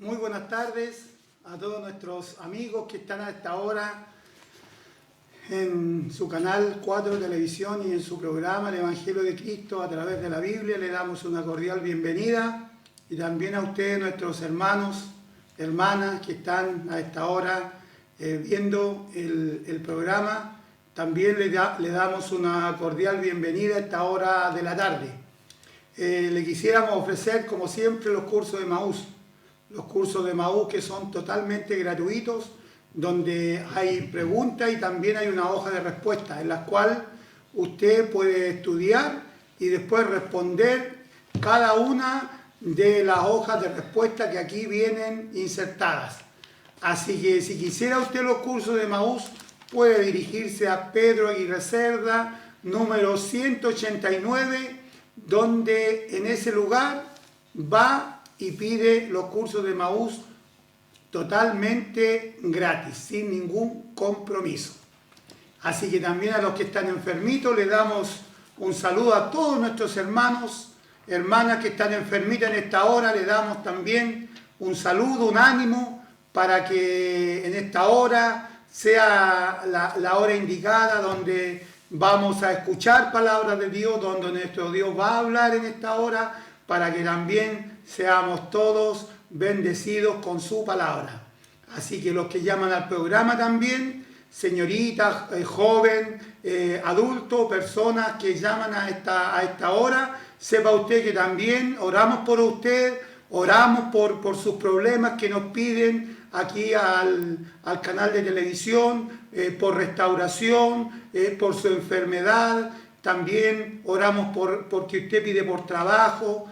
Muy buenas tardes a todos nuestros amigos que están a esta hora en su canal 4 de televisión y en su programa El Evangelio de Cristo a través de la Biblia. Le damos una cordial bienvenida y también a ustedes, nuestros hermanos, hermanas que están a esta hora viendo el programa. También le damos una cordial bienvenida a esta hora de la tarde. Le quisiéramos ofrecer, como siempre, los cursos de Emaús. Los cursos de Emaús que son totalmente gratuitos, donde hay preguntas y también hay una hoja de respuesta en la cual usted puede estudiar y después responder cada una de las hojas de respuesta que aquí vienen insertadas. Así que si quisiera usted los cursos de Emaús, puede dirigirse a Pedro Aguirre Cerda, número 189, donde en ese lugar va y pide los cursos de Emaús totalmente gratis, sin ningún compromiso. Así que también a los que están enfermitos le damos un saludo a todos nuestros hermanos, hermanas que están enfermitas en esta hora, le damos también un saludo, un ánimo, para que en esta hora sea la hora indicada donde vamos a escuchar palabras de Dios, donde nuestro Dios va a hablar en esta hora, para que también seamos todos bendecidos con su palabra. Así que los que llaman al programa también, señoritas, joven, adulto, personas que llaman a esta hora, sepa usted que también oramos por usted, oramos por sus problemas que nos piden aquí al canal de televisión, por restauración, por su enfermedad. También oramos porque usted pide por trabajo.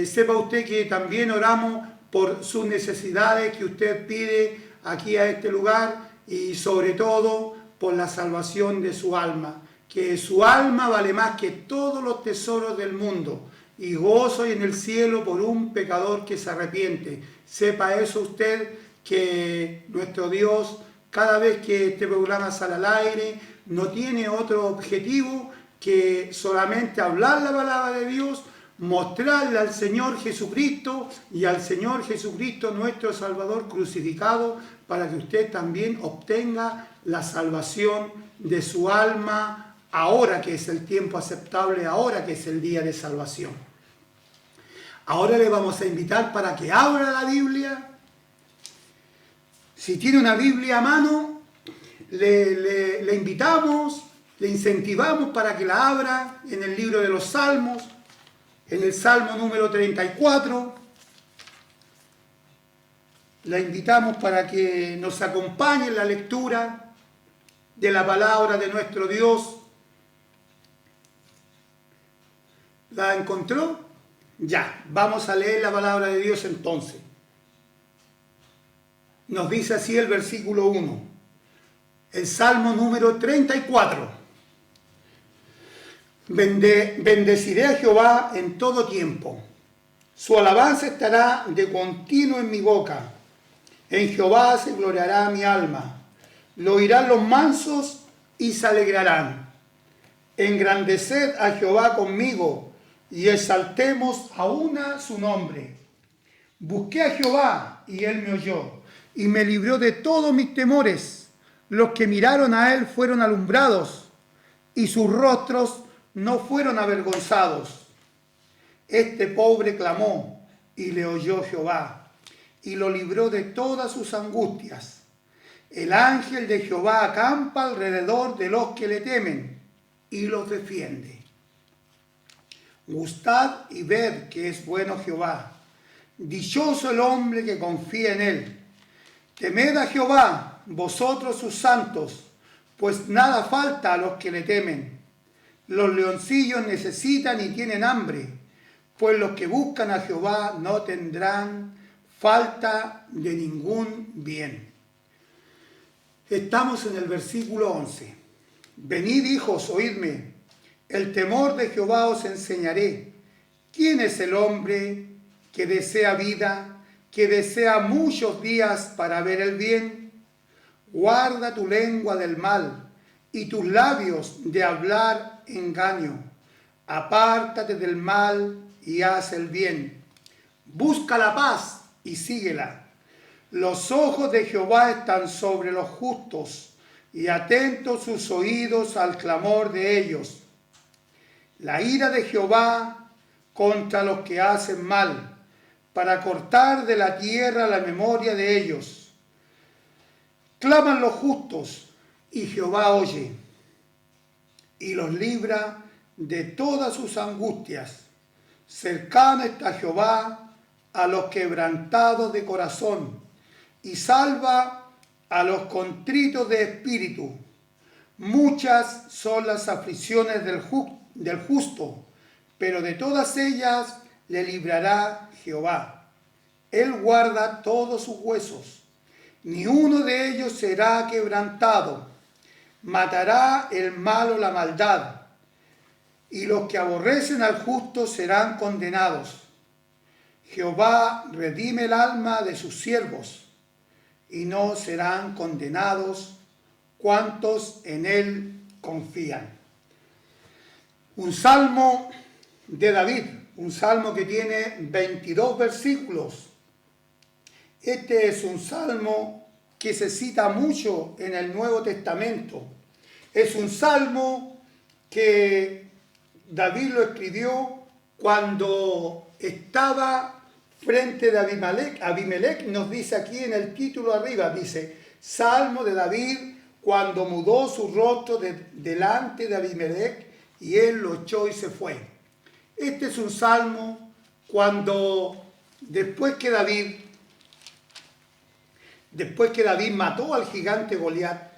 Sepa usted que también oramos por sus necesidades que usted pide aquí a este lugar y sobre todo por la salvación de su alma. Que su alma vale más que todos los tesoros del mundo y gozo hay en el cielo por un pecador que se arrepiente. Sepa eso usted, que nuestro Dios, cada vez que este programa sale al aire, no tiene otro objetivo que solamente hablar la palabra de Dios, mostrarle al Señor Jesucristo y al Señor Jesucristo nuestro Salvador crucificado, para que usted también obtenga la salvación de su alma ahora que es el tiempo aceptable, ahora que es el día de salvación. Ahora le vamos a invitar para que abra la Biblia. Si tiene una Biblia a mano, le invitamos, le incentivamos para que la abra en el libro de los Salmos, en el Salmo número 34. La invitamos para que nos acompañe en la lectura de la palabra de nuestro Dios. ¿La encontró? Ya, vamos a leer la palabra de Dios entonces. Nos dice así el versículo 1, el Salmo número 34. Bendeciré a Jehová en todo tiempo. Su alabanza estará de continuo en mi boca. En Jehová se gloriará mi alma. Lo oirán los mansos y se alegrarán. Engrandeced a Jehová conmigo y exaltemos a una su nombre. Busqué a Jehová y él me oyó y me libró de todos mis temores. Los que miraron a él fueron alumbrados y sus rostros no fueron avergonzados. Este pobre clamó y le oyó Jehová y lo libró de todas sus angustias. El ángel de Jehová acampa alrededor de los que le temen y los defiende. Gustad y ved que es bueno Jehová. Dichoso el hombre que confía en él. Temed a Jehová, vosotros sus santos, pues nada falta a los que le temen. Los leoncillos necesitan y tienen hambre, pues los que buscan a Jehová no tendrán falta de ningún bien. Estamos en el versículo 11. Venid, hijos, oídme. El temor de Jehová os enseñaré. ¿Quién es el hombre que desea vida, que desea muchos días para ver el bien? Guarda tu lengua del mal y tus labios de hablar engaño. Apártate del mal y haz el bien. Busca la paz y síguela, Los ojos de Jehová están sobre los justos, y atentos sus oídos al clamor de ellos. La ira de Jehová contra los que hacen mal, para cortar de la tierra la memoria de ellos. Claman los justos, y Jehová oye, y los libra de todas sus angustias. Cercano está Jehová a los quebrantados de corazón, y salva a los contritos de espíritu. Muchas son las aflicciones del justo, pero de todas ellas le librará Jehová. Él guarda todos sus huesos, ni uno de ellos será quebrantado. Matará el malo la maldad, y los que aborrecen al justo serán condenados. Jehová redime el alma de sus siervos, y no serán condenados cuantos en él confían. Un salmo de David, un salmo que tiene 22 versículos. Este es un salmo que se cita mucho en el Nuevo Testamento. Es un salmo que David lo escribió cuando estaba frente de Abimelech. Abimelech nos dice aquí en el título arriba, dice, Salmo de David cuando mudó su rostro delante de Abimelech y él lo echó y se fue. Este es un salmo cuando después que David mató al gigante Goliat,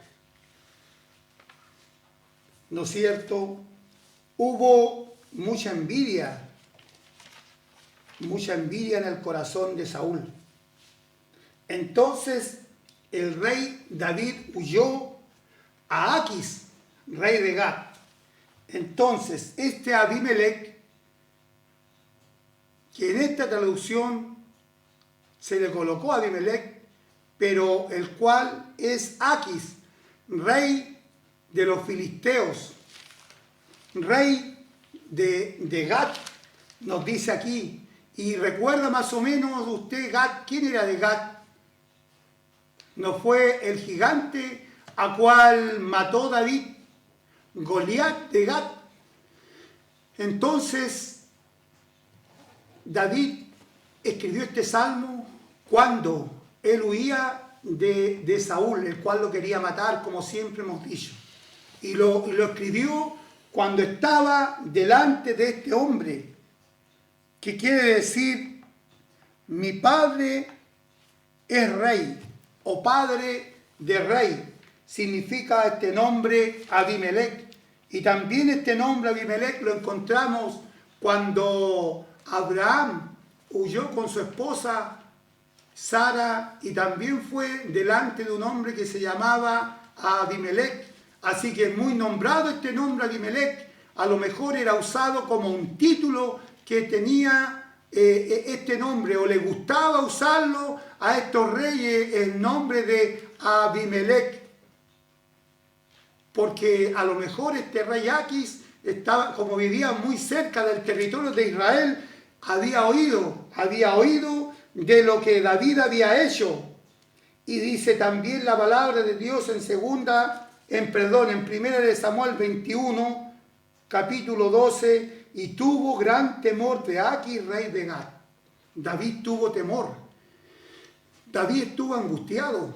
¿no es cierto? Hubo mucha envidia en el corazón de Saúl. Entonces el rey David huyó a Aquis, rey de Gat. Entonces este Abimelech, que en esta traducción se le colocó a Abimelech, pero el cual es Aquis, rey de los filisteos, rey de Gat, nos dice aquí. Y recuerda más o menos usted Gat, ¿quién era de Gat? ¿No fue el gigante a cual mató David, Goliat de Gat? Entonces David escribió este salmo cuando él huía de Saúl, el cual lo quería matar, como siempre hemos dicho. Y lo escribió cuando estaba delante de este hombre, que quiere decir, mi padre es rey, o padre de rey, significa este nombre Abimelech. Y también este nombre Abimelech lo encontramos cuando Abraham huyó con su esposa Sara y también fue delante de un hombre que se llamaba Abimelech. Así que es muy nombrado este nombre Abimelech. A lo mejor era usado como un título que tenía este nombre, o le gustaba usarlo a estos reyes el nombre de Abimelech, porque a lo mejor este rey Aquis estaba, como vivía muy cerca del territorio de Israel, había oído de lo que David había hecho. Y dice también la palabra de Dios en primera de Samuel 21, capítulo 12, y tuvo gran temor de Aquis, rey de Gat. David tuvo temor. David estuvo angustiado.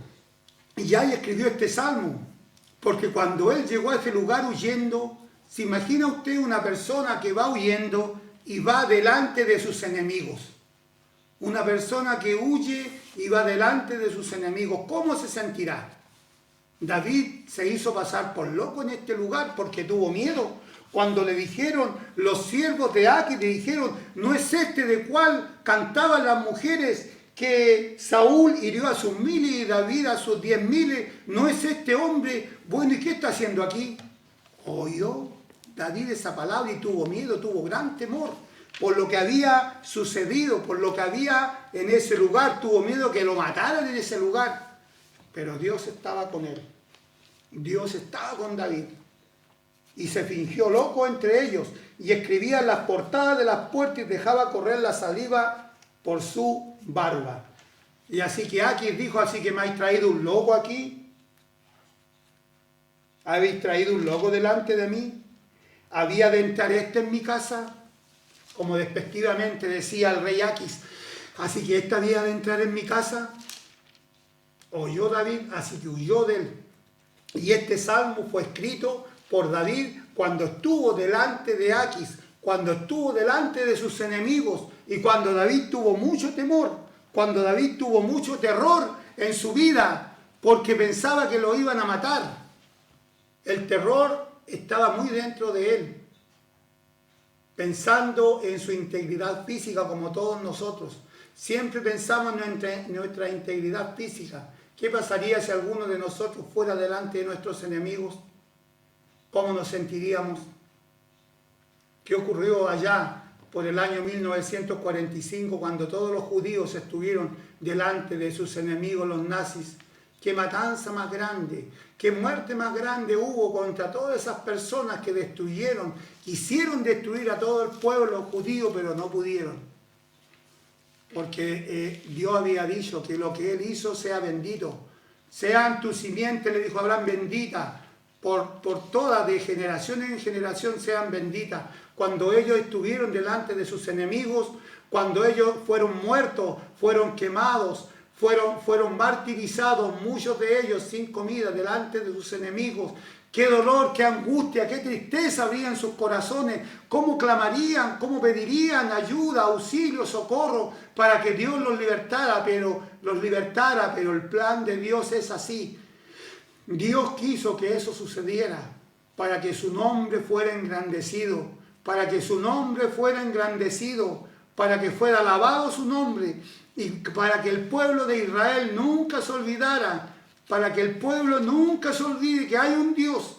Y ahí escribió este salmo. Porque cuando él llegó a ese lugar huyendo, ¿se imagina usted una persona que va huyendo y va delante de sus enemigos? Una persona que huye y va delante de sus enemigos, ¿cómo se sentirá? David se hizo pasar por loco en este lugar porque tuvo miedo. Cuando le dijeron los siervos de Aquis, le dijeron, ¿no es este de cual cantaban las mujeres que Saúl hirió a sus 1000 y David a sus 10.000? ¿No es este hombre? Bueno, ¿y qué está haciendo aquí? Oyó David esa palabra y tuvo miedo, tuvo gran temor por lo que había sucedido, por lo que había en ese lugar. Tuvo miedo que lo mataran en ese lugar. Pero Dios estaba con él. Dios estaba con David. Y se fingió loco entre ellos y escribía en las portadas de las puertas y dejaba correr la saliva por su barba. Y así que Aquis dijo, así que me habéis traído un loco aquí. ¿Habéis traído un loco delante de mí? ¿Había de entrar este en mi casa? Como despectivamente decía el rey Aquis, así que esta había de entrar en mi casa. Oyó David, así que huyó de él. Y este salmo fue escrito por David cuando estuvo delante de Aquis, cuando estuvo delante de sus enemigos y cuando David tuvo mucho temor, cuando David tuvo mucho terror en su vida porque pensaba que lo iban a matar. El terror estaba muy dentro de él, pensando en su integridad física como todos nosotros. Siempre pensamos en nuestra integridad física. ¿Qué pasaría si alguno de nosotros fuera delante de nuestros enemigos? ¿Cómo nos sentiríamos? ¿Qué ocurrió allá por el año 1945 cuando todos los judíos estuvieron delante de sus enemigos, los nazis? ¿Qué matanza más grande? ¿Qué muerte más grande hubo contra todas esas personas que destruyeron? Quisieron destruir a todo el pueblo judío, pero no pudieron. Porque Dios había dicho que lo que Él hizo sea bendito. Sean tu simiente, le dijo Abraham, bendita. Por todas, de generación en generación, sean benditas. Cuando ellos estuvieron delante de sus enemigos, cuando ellos fueron muertos, fueron quemados, fueron martirizados, muchos de ellos sin comida delante de sus enemigos. Qué dolor, qué angustia, qué tristeza habría en sus corazones. Cómo clamarían, cómo pedirían ayuda, auxilio, socorro para que Dios los libertara, pero el plan de Dios es así. Dios quiso que eso sucediera para que su nombre fuera engrandecido, para que su nombre fuera engrandecido, para que fuera alabado su nombre y para que el pueblo de Israel nunca se olvidara, para que el pueblo nunca se olvide que hay un Dios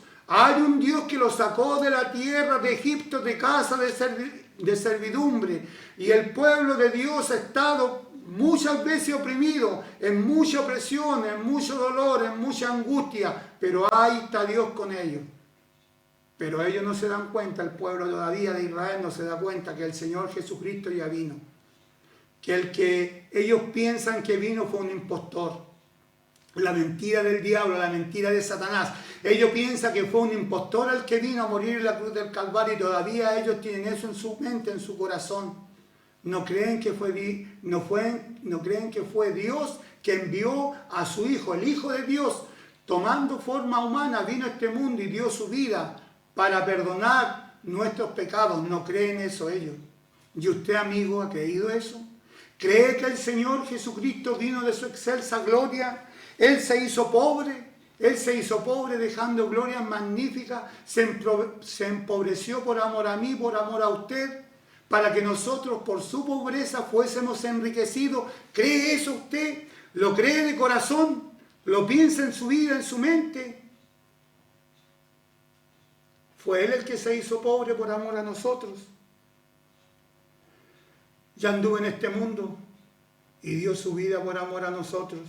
que lo sacó de la tierra de Egipto, de casa de servidumbre, y el pueblo de Dios ha estado muchas veces oprimido, en mucha opresión, en mucho dolor, en mucha angustia, pero ahí está Dios con ellos. Pero ellos no se dan cuenta, el pueblo todavía de Israel no se da cuenta que el Señor Jesucristo ya vino, que el que ellos piensan que vino fue un impostor. La mentira del diablo, la mentira de Satanás. Ellos piensan que fue un impostor el que vino a morir en la cruz del Calvario y todavía ellos tienen eso en su mente, en su corazón. No creen que fue Dios que envió a su Hijo, el Hijo de Dios, tomando forma humana, vino a este mundo y dio su vida para perdonar nuestros pecados. No creen eso ellos. ¿Y usted, amigo, ha creído eso? ¿Cree que el Señor Jesucristo vino de su excelsa gloria? Él se hizo pobre dejando glorias magníficas, se empobreció por amor a mí, por amor a usted, para que nosotros por su pobreza fuésemos enriquecidos. ¿Cree eso usted? ¿Lo cree de corazón? ¿Lo piensa en su vida, en su mente? Fue Él el que se hizo pobre por amor a nosotros. Ya anduvo en este mundo y dio su vida por amor a nosotros.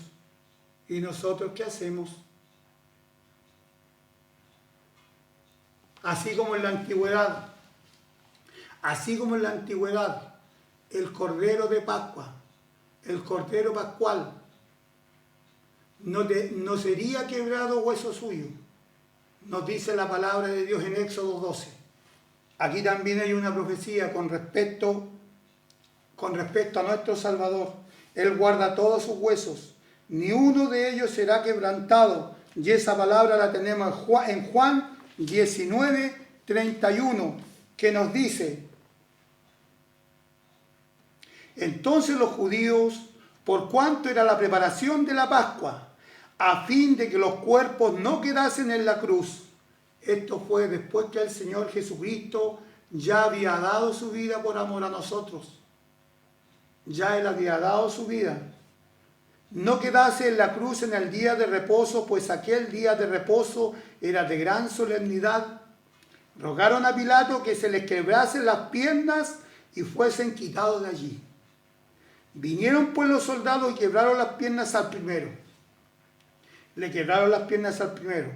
¿Y nosotros qué hacemos? Así como en la antigüedad, el Cordero de Pascua, el Cordero Pascual, no sería quebrado hueso suyo. Nos dice la palabra de Dios en Éxodo 12. Aquí también hay una profecía con respecto a nuestro Salvador. Él guarda todos sus huesos, ni uno de ellos será quebrantado. Y esa palabra la tenemos en Juan 19:31, que nos dice: entonces los judíos, por cuanto era la preparación de la Pascua, a fin de que los cuerpos no quedasen en la cruz. Esto fue después que el Señor Jesucristo ya había dado su vida por amor a nosotros. Ya Él había dado su vida. No quedase en la cruz en el día de reposo, pues aquel día de reposo era de gran solemnidad. Rogaron a Pilato que se les quebrasen las piernas y fuesen quitados de allí. Vinieron pues los soldados y quebraron las piernas al primero. Le quebraron las piernas al primero,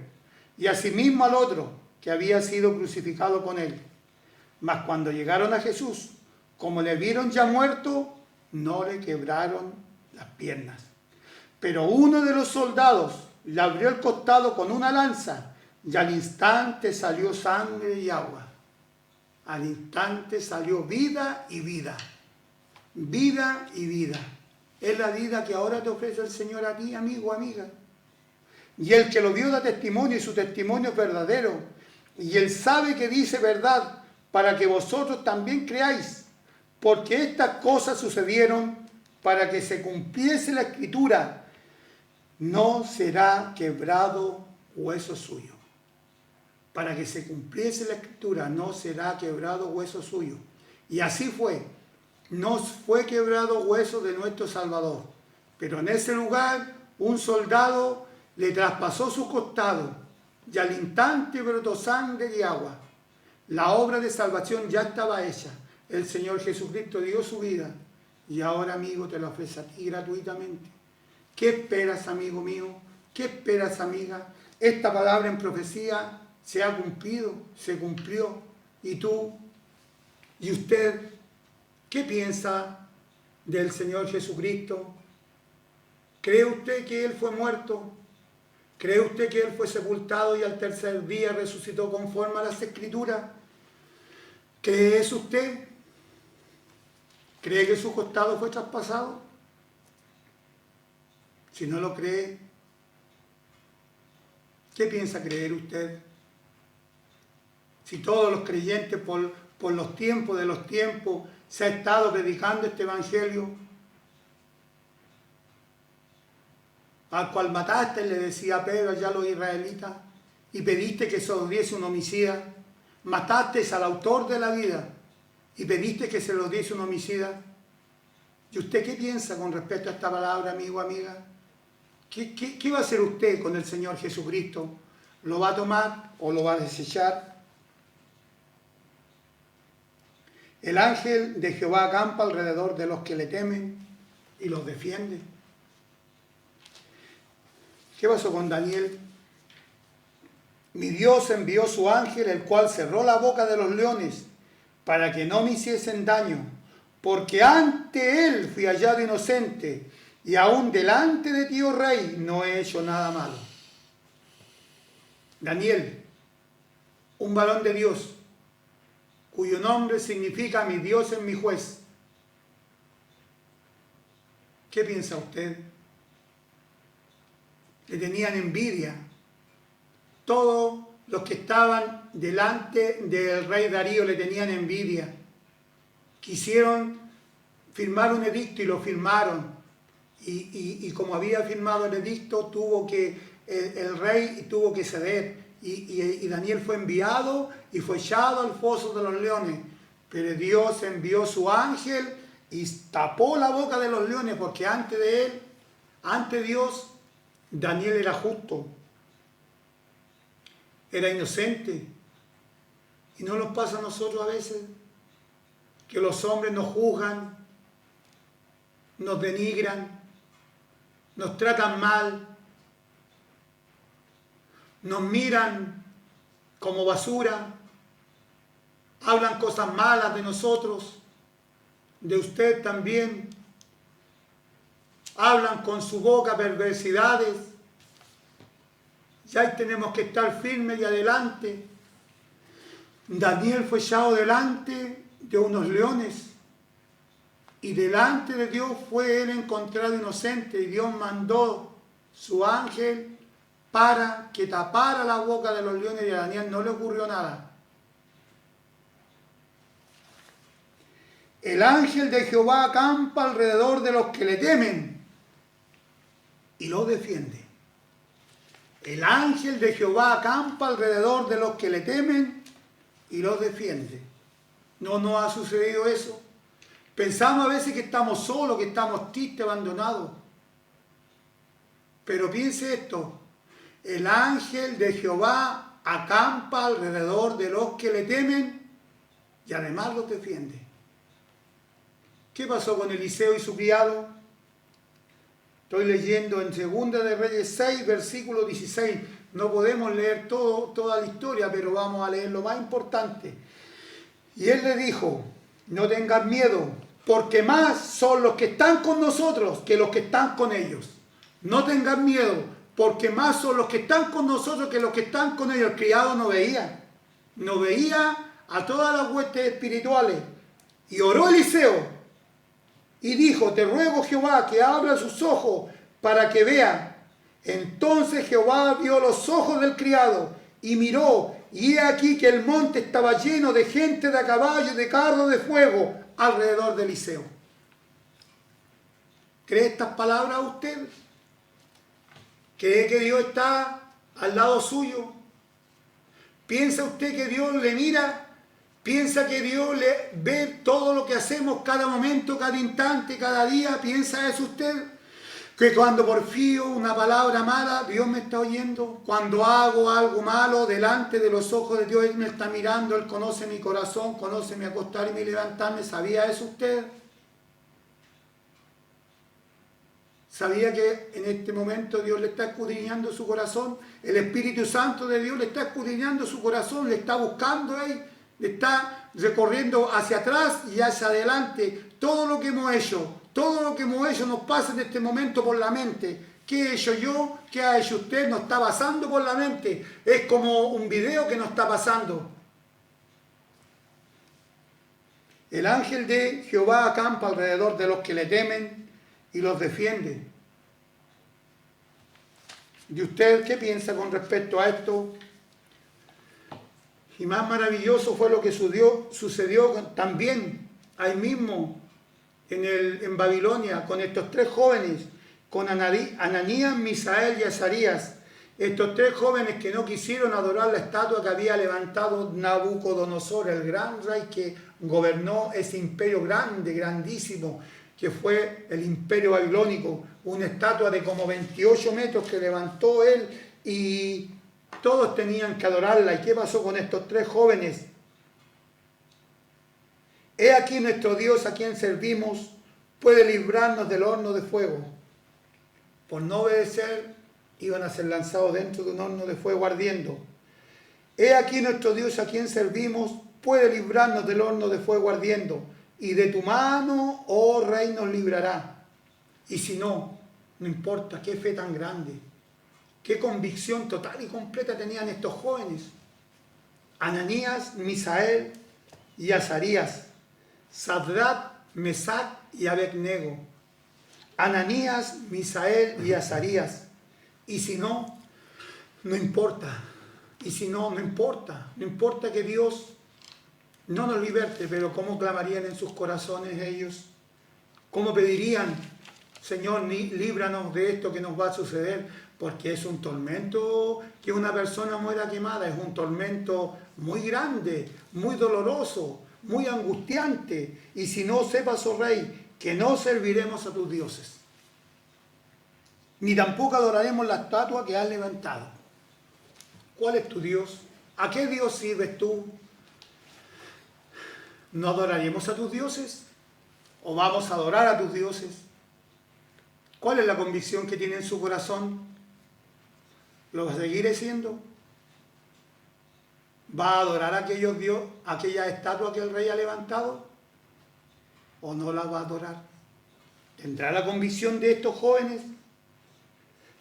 y asimismo al otro, que había sido crucificado con él. Mas cuando llegaron a Jesús, como le vieron ya muerto, no le quebraron las piernas. Pero uno de los soldados le abrió el costado con una lanza y al instante salió sangre y agua. Al instante salió vida y vida. Vida y vida. Es la vida que ahora te ofrece el Señor a ti, amigo, amiga. Y el que lo vio da testimonio y su testimonio es verdadero. Y él sabe que dice verdad para que vosotros también creáis. Porque estas cosas sucedieron para que se cumpliese la Escritura. No será quebrado hueso suyo. Para que se cumpliese la Escritura, no será quebrado hueso suyo. Y así fue. No fue quebrado hueso de nuestro Salvador. Pero en ese lugar un soldado le traspasó su costado y al instante brotó sangre y agua. La obra de salvación ya estaba hecha. El Señor Jesucristo dio su vida y ahora, amigo, te la ofrece a ti gratuitamente. ¿Qué esperas, amigo mío? ¿Qué esperas, amiga? Esta palabra en profecía se ha cumplido, se cumplió. ¿Y tú? ¿Y usted? ¿Qué piensa del Señor Jesucristo? ¿Cree usted que Él fue muerto? ¿Cree usted que Él fue sepultado y al tercer día resucitó conforme a las Escrituras? ¿Cree eso usted? ¿Cree que su costado fue traspasado? Si no lo cree, ¿qué piensa creer usted? Si todos los creyentes por los tiempos de los tiempos se ha estado predicando este evangelio, al cual mataste, le decía Pedro allá a los israelitas, y pediste que se los diese un homicida, mataste al autor de la vida y pediste que se los diese un homicida. ¿Y usted qué piensa con respecto a esta palabra, amigo, amiga? ¿Qué va a hacer usted con el Señor Jesucristo? ¿Lo va a tomar o lo va a desechar? El ángel de Jehová acampa alrededor de los que le temen y los defiende. ¿Qué pasó con Daniel? Mi Dios envió su ángel, el cual cerró la boca de los leones para que no me hiciesen daño, porque ante él fui hallado inocente y aún delante de ti, oh rey, no he hecho nada malo. Daniel, un varón de Dios, cuyo nombre significa mi Dios es mi juez. ¿Qué piensa usted? Le tenían envidia. Todos los que estaban delante del rey Darío le tenían envidia. Quisieron firmar un edicto y lo firmaron. Y como había firmado el edicto, el rey tuvo que ceder. Y Daniel fue enviado y fue echado al foso de los leones. Pero Dios envió su ángel y tapó la boca de los leones, porque antes de él, ante Dios, Daniel era justo, era inocente. Y no nos pasa a nosotros a veces que los hombres nos juzgan, nos denigran, nos tratan mal, nos miran como basura, hablan cosas malas de nosotros, de usted también, hablan con su boca perversidades, y ahí tenemos que estar firmes y adelante. Daniel fue echado delante de unos leones y delante de Dios fue él encontrado inocente, y Dios mandó su ángel para que tapara la boca de los leones y a Daniel no le ocurrió nada. El ángel de Jehová acampa alrededor de los que le temen y los defiende. El ángel de Jehová acampa alrededor de los que le temen y los defiende. ¿No nos ha sucedido eso? Pensamos a veces que estamos solos, que estamos tristes, abandonados. Pero piense esto. El ángel de Jehová acampa alrededor de los que le temen y además los defiende. ¿Qué pasó con Eliseo y su criado? Estoy leyendo en 2 de Reyes 6, versículo 16. No podemos leer toda la historia, pero vamos a leer lo más importante. Y él le dijo, no tengas miedo, porque más son los que están con nosotros que los que están con ellos. No tengan miedo, porque más son los que están con nosotros que los que están con ellos. El criado no veía a todas las huestes espirituales. Y oró Eliseo y dijo, te ruego Jehová que abra sus ojos para que vea. Entonces Jehová vio los ojos del criado y miró, y he aquí que el monte estaba lleno de gente de a caballo y de carros de fuego alrededor de Eliseo. ¿Cree estas palabras usted? ¿Cree que Dios está al lado suyo? ¿Piensa usted que Dios le mira? ¿Piensa que Dios le ve todo lo que hacemos cada momento, cada instante, cada día? ¿Piensa eso usted? Que cuando porfío una palabra mala, Dios me está oyendo. Cuando hago algo malo delante de los ojos de Dios, Él me está mirando. Él conoce mi corazón, conoce mi acostar y mi levantarme. ¿Sabía eso usted? ¿Sabía que en este momento Dios le está escudriñando su corazón? El Espíritu Santo de Dios le está escudriñando su corazón, le está buscando ahí, le está recorriendo hacia atrás y hacia adelante. Todo lo que hemos hecho nos pasa en este momento por la mente. ¿Qué he hecho yo? ¿Qué ha hecho usted? Nos está pasando por la mente. Es como un video que nos está pasando. El ángel de Jehová acampa alrededor de los que le temen y los defiende. ¿Y usted qué piensa con respecto a esto? Y más maravilloso fue lo que sucedió también ahí mismo en Babilonia con estos tres jóvenes, con Ananías, Misael y Azarías. Estos tres jóvenes que no quisieron adorar la estatua que había levantado Nabucodonosor, el gran rey que gobernó ese imperio grande, grandísimo, que fue el imperio babilónico, una estatua de como 28 metros que levantó él y todos tenían que adorarla. ¿Y qué pasó con estos tres jóvenes? He aquí nuestro Dios a quien servimos puede librarnos del horno de fuego. Por no obedecer, iban a ser lanzados dentro de un horno de fuego ardiendo. He aquí nuestro Dios a quien servimos puede librarnos del horno de fuego ardiendo. Y de tu mano, oh Rey, nos librará. Y si no, no importa, qué fe tan grande, qué convicción total y completa tenían estos jóvenes. Ananías, Misael y Azarías, Sadrach, Mesach y Abednego. Ananías, Misael y Azarías. Y si no, no importa. Y si no, no importa. No importa que Dios no nos liberte, pero ¿cómo clamarían en sus corazones ellos? ¿Cómo pedirían, Señor, líbranos de esto que nos va a suceder? Porque es un tormento que una persona muera quemada, es un tormento muy grande, muy doloroso, muy angustiante. Y si no, sepas, oh Rey, que no serviremos a tus dioses, ni tampoco adoraremos la estatua que has levantado. ¿Cuál es tu Dios? ¿A qué Dios sirves tú? ¿No adoraremos a tus dioses? ¿O vamos a adorar a tus dioses? ¿Cuál es la convicción que tiene en su corazón? ¿Lo va a seguir siendo? ¿Va a adorar a aquella estatua que el rey ha levantado? ¿O no la va a adorar? ¿Tendrá la convicción de estos jóvenes?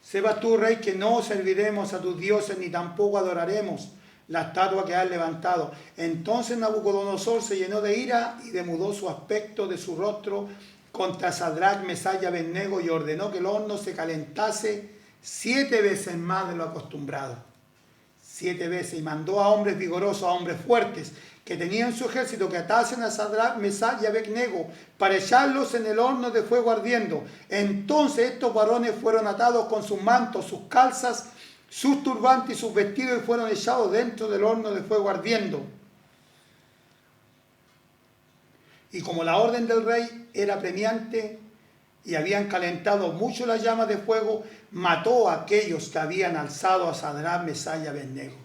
Sepas tú, Rey, que no serviremos a tus dioses ni tampoco adoraremos la estatua que has levantado. Entonces Nabucodonosor se llenó de ira y demudó su aspecto de su rostro contra Sadrach, Mesach y Abednego y ordenó que el horno se calentase 7 veces más de lo acostumbrado. 7 veces. Y mandó a hombres vigorosos, a hombres fuertes, que tenían su ejército, que atasen a Sadrach, Mesach y Abednego para echarlos en el horno de fuego ardiendo. Entonces estos varones fueron atados con sus mantos, sus calzas, sus turbantes y sus vestidos y fueron echados dentro del horno de fuego ardiendo. Y como la orden del rey era premiante y habían calentado mucho las llamas de fuego, mató a aquellos que habían alzado a Sadrach, Mesach y Abednego.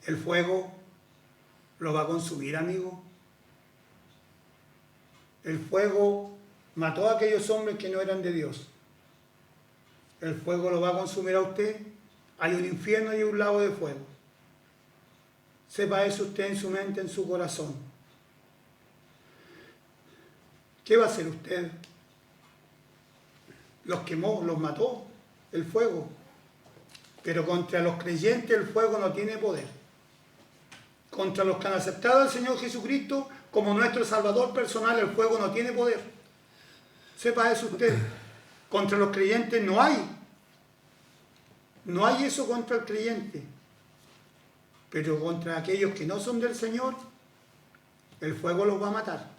El fuego lo va a consumir, amigo. El fuego mató a aquellos hombres que no eran de Dios. El fuego lo va a consumir a usted. Hay un infierno y un lago de fuego. Sepa eso usted en su mente, en su corazón. ¿Qué va a hacer usted? los quemó, los mató el fuego. Pero contra los creyentes el fuego no tiene poder. Contra los que han aceptado al Señor Jesucristo como nuestro Salvador personal, el fuego no tiene poder. Sepa eso usted. Contra los creyentes no hay. No hay eso contra el creyente. Pero contra aquellos que no son del Señor, el fuego los va a matar.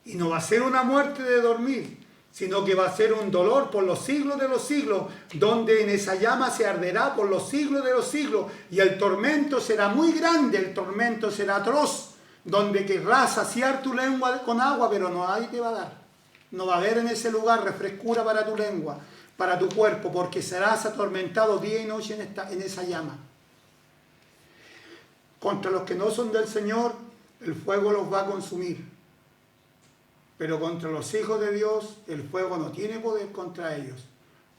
Y no va a ser una muerte de dormir, sino que va a ser un dolor por los siglos de los siglos, donde en esa llama se arderá por los siglos de los siglos, y el tormento será muy grande, el tormento será atroz, donde querrás saciar tu lengua con agua, pero no hay te va a dar. No va a haber en ese lugar refrescura para tu lengua, para tu cuerpo, porque serás atormentado día y noche en esa llama. Contra los que no son del Señor, el fuego los va a consumir. Pero contra los hijos de Dios, el fuego no tiene poder contra ellos.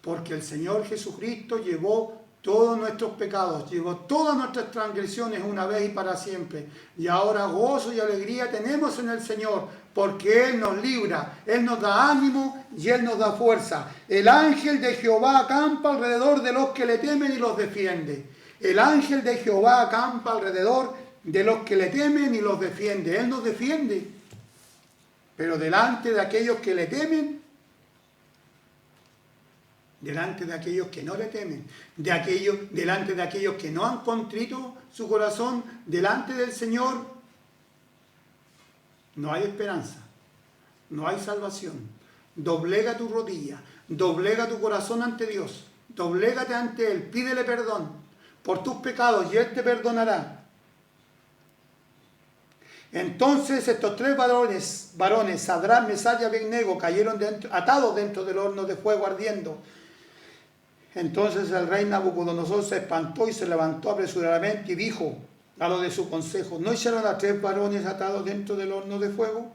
Porque el Señor Jesucristo llevó todos nuestros pecados, llevó todas nuestras transgresiones una vez y para siempre. Y ahora gozo y alegría tenemos en el Señor, porque Él nos libra, Él nos da ánimo y Él nos da fuerza. El ángel de Jehová acampa alrededor de los que le temen y los defiende. El ángel de Jehová acampa alrededor de los que le temen y los defiende. Él nos defiende. Pero delante de aquellos que le temen, delante de aquellos que no le temen, delante de aquellos que no han contrito su corazón, delante del Señor, no hay esperanza, no hay salvación. Doblega tu rodilla, doblega tu corazón ante Dios, doblégate ante Él, pídele perdón por tus pecados y Él te perdonará. Entonces estos tres varones, Sadrach, Mesach y Abednego, cayeron atados dentro del horno de fuego ardiendo. Entonces el rey Nabucodonosor se espantó y se levantó apresuradamente y dijo a lo de su consejo: ¿no echaron a tres varones atados dentro del horno de fuego?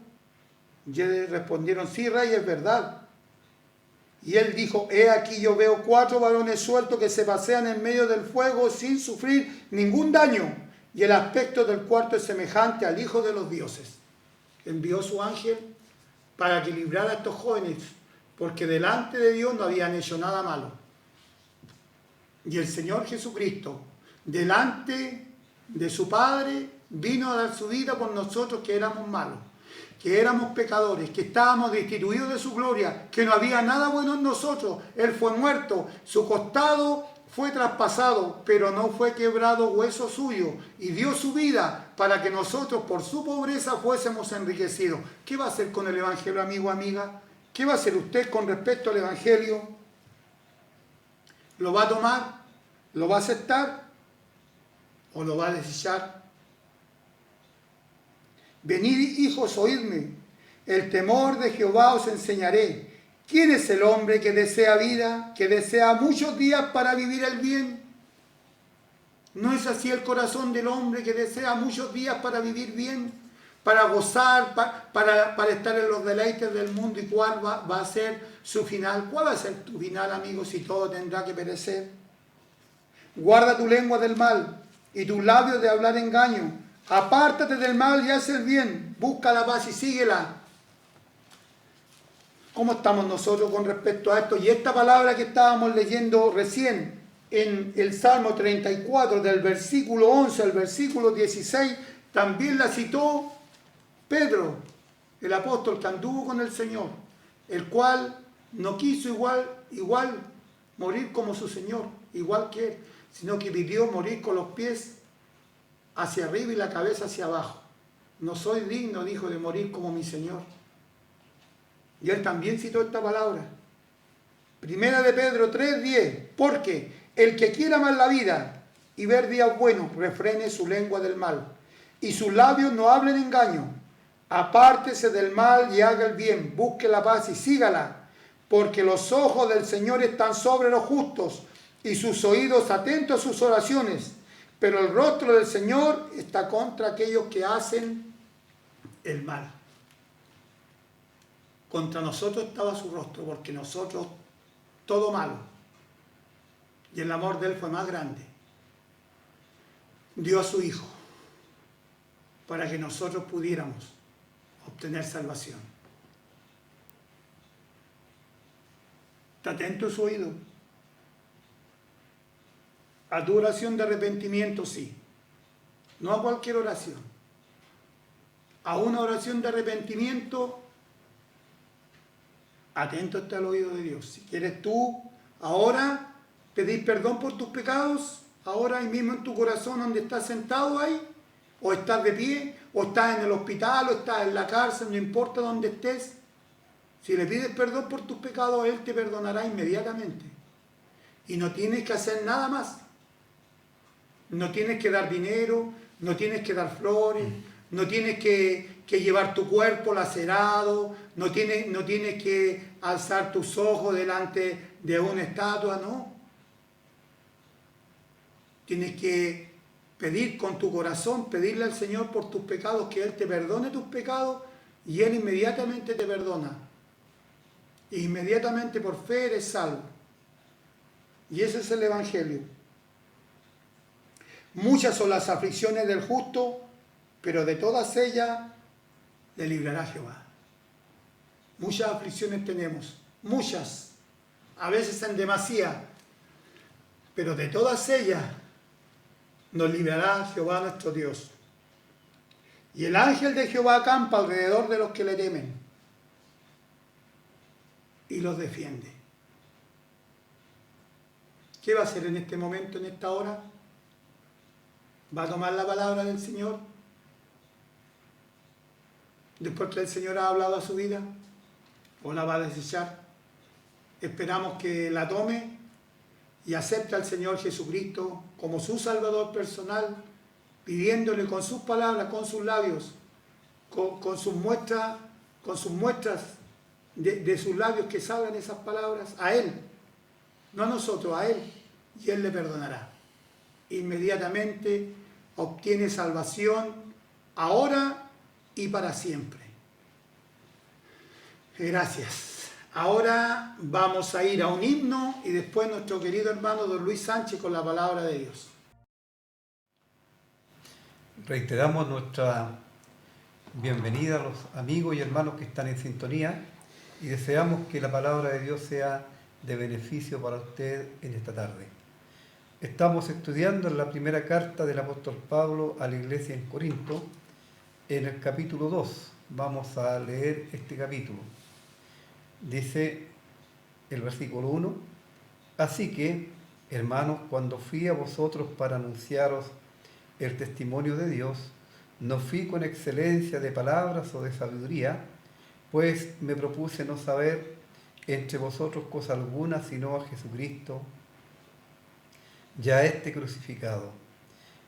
Y ellos respondieron: sí, rey, es verdad. Y él dijo: he aquí yo veo 4 varones sueltos que se pasean en medio del fuego sin sufrir ningún daño. Y el aspecto del cuarto es semejante al Hijo de los dioses. Envió su ángel para que librara a estos jóvenes, porque delante de Dios no habían hecho nada malo. Y el Señor Jesucristo, delante de su Padre, vino a dar su vida por nosotros que éramos malos, que éramos pecadores, que estábamos destituidos de su gloria, que no había nada bueno en nosotros. Él fue muerto, su costado fue traspasado, pero no fue quebrado hueso suyo, y dio su vida para que nosotros por su pobreza fuésemos enriquecidos. ¿Qué va a hacer con el Evangelio, amigo, amiga? ¿Qué va a hacer usted con respecto al Evangelio? ¿Lo va a tomar? ¿Lo va a aceptar? ¿O lo va a desechar? Venid, hijos, oídme. El temor de Jehová os enseñaré. ¿Quién es el hombre que desea vida, que desea muchos días para vivir el bien? ¿No es así el corazón del hombre que desea muchos días para vivir bien, para gozar, para estar en los deleites del mundo? ¿Y cuál va a ser su final? ¿Cuál va a ser tu final, amigo, si todo tendrá que perecer? Guarda tu lengua del mal y tus labios de hablar engaño. Apártate del mal y haz el bien. Busca la paz y síguela. ¿Cómo estamos nosotros con respecto a esto? Y esta palabra que estábamos leyendo recién en el Salmo 34, del versículo 11 al versículo 16, también la citó Pedro, el apóstol que anduvo con el Señor, el cual no quiso igual morir como su Señor, igual que él, sino que pidió morir con los pies hacia arriba y la cabeza hacia abajo. No soy digno, dijo, de morir como mi Señor. Y él también citó esta palabra. Primera de Pedro 3:10. Porque el que quiera amar la vida y ver días buenos, refrene su lengua del mal, y sus labios no hablen engaño. Apártese del mal y haga el bien, busque la paz y sígala, porque los ojos del Señor están sobre los justos y sus oídos atentos a sus oraciones, pero el rostro del Señor está contra aquellos que hacen el mal. Contra nosotros estaba su rostro, porque nosotros todo malo. Y el amor de Él fue más grande. Dio a su Hijo para que nosotros pudiéramos obtener salvación. Está atento su oído. A tu oración de arrepentimiento, sí. No a cualquier oración. A una oración de arrepentimiento, atento está el oído de Dios. Si quieres tú ahora pedir perdón por tus pecados, ahora ahí mismo en tu corazón donde estás sentado ahí, o estás de pie, o estás en el hospital, o estás en la cárcel, no importa dónde estés. Si le pides perdón por tus pecados, Él te perdonará inmediatamente. Y no tienes que hacer nada más. No tienes que dar dinero, no tienes que dar flores, no tienes que llevar tu cuerpo lacerado, no tienes que alzar tus ojos delante de una estatua, no. Tienes que pedir con tu corazón, pedirle al Señor por tus pecados, que Él te perdone tus pecados, y Él inmediatamente te perdona. E inmediatamente por fe eres salvo. Y ese es el Evangelio. Muchas son las aflicciones del justo, pero de todas ellas le librará Jehová. Muchas aflicciones tenemos, muchas, a veces en demasía, pero de todas ellas nos librará Jehová nuestro Dios. Y el ángel de Jehová acampa alrededor de los que le temen y los defiende. ¿Qué va a hacer en este momento, en esta hora? ¿Va a tomar la palabra del Señor? Después que el Señor ha hablado a su vida, ¿o la va a desechar? Esperamos que la tome y acepte al Señor Jesucristo como su Salvador personal, pidiéndole con sus palabras, con sus labios, con sus muestras de sus labios que salgan esas palabras, a Él, no a nosotros, a Él, y Él le perdonará. Inmediatamente obtiene salvación ahora y para siempre. Gracias. Ahora vamos a ir a un himno y después nuestro querido hermano don Luis Sánchez con la palabra de Dios. Reiteramos nuestra bienvenida a los amigos y hermanos que están en sintonía y deseamos que la palabra de Dios sea de beneficio para usted en esta tarde. Estamos estudiando en la primera carta del apóstol Pablo a la iglesia en Corinto, en el capítulo 2. Vamos a leer este capítulo. Dice el versículo 1: Así que, hermanos, cuando fui a vosotros para anunciaros el testimonio de Dios, no fui con excelencia de palabras o de sabiduría, pues me propuse no saber entre vosotros cosa alguna sino a Jesucristo, ya este crucificado.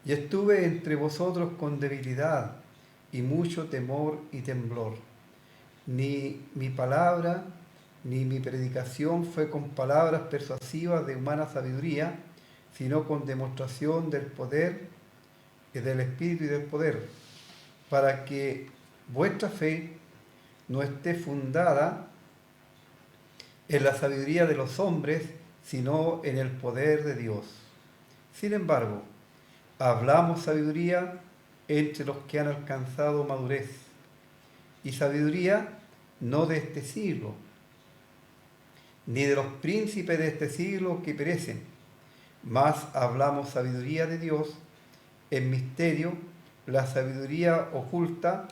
Y estuve entre vosotros con debilidad y mucho temor y temblor. Ni mi palabra ni mi predicación fue con palabras persuasivas de humana sabiduría, sino con demostración del poder y del Espíritu y del poder, para que vuestra fe no esté fundada en la sabiduría de los hombres, sino en el poder de Dios. Sin embargo, hablamos sabiduría entre los que han alcanzado madurez, y sabiduría no de este siglo, ni de los príncipes de este siglo que perecen, mas hablamos sabiduría de Dios en misterio, la sabiduría oculta,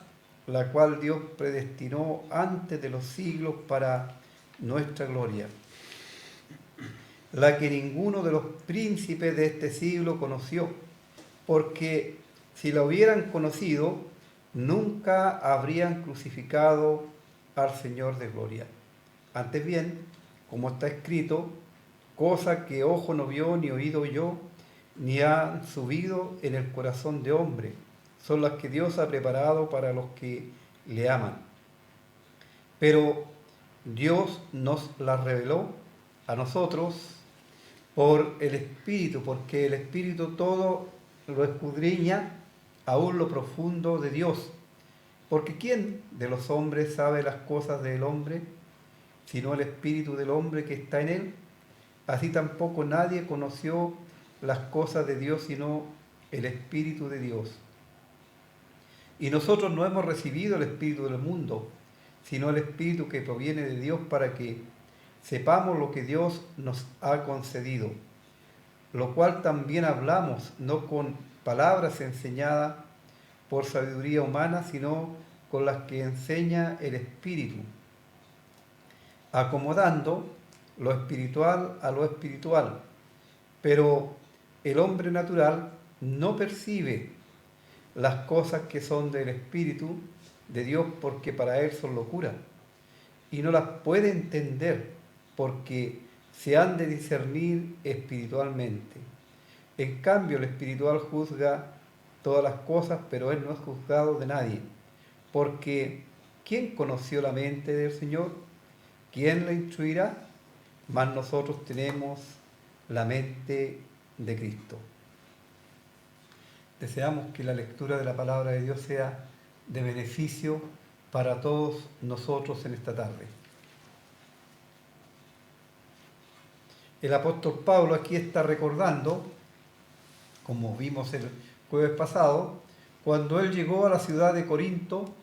la cual Dios predestinó antes de los siglos para nuestra gloria, la que ninguno de los príncipes de este siglo conoció, porque si la hubieran conocido, nunca habrían crucificado al Señor de gloria. Antes bien, como está escrito, cosa que ojo no vio, ni oído oyó, ni han subido en el corazón de hombre, son las que Dios ha preparado para los que le aman. Pero Dios nos las reveló a nosotros por el Espíritu, porque el Espíritu todo lo escudriña, aún lo profundo de Dios. Porque ¿quién de los hombres sabe las cosas del hombre, sino el Espíritu del hombre que está en él? Así tampoco nadie conoció las cosas de Dios, sino el Espíritu de Dios. Y nosotros no hemos recibido el Espíritu del mundo, sino el Espíritu que proviene de Dios, para que sepamos lo que Dios nos ha concedido, lo cual también hablamos, no con palabras enseñadas por sabiduría humana, sino con las que enseña el Espíritu, acomodando lo espiritual a lo espiritual. Pero el hombre natural no percibe las cosas que son del Espíritu de Dios, porque para él son locura, y no las puede entender porque se han de discernir espiritualmente. En cambio, el espiritual juzga todas las cosas, pero él no es juzgado de nadie, porque ¿quién conoció la mente del Señor? ¿Quién la instruirá? Mas nosotros tenemos la mente de Cristo. Deseamos que la lectura de la palabra de Dios sea de beneficio para todos nosotros en esta tarde. El apóstol Pablo aquí está recordando, como vimos el jueves pasado, cuando él llegó a la ciudad de Corinto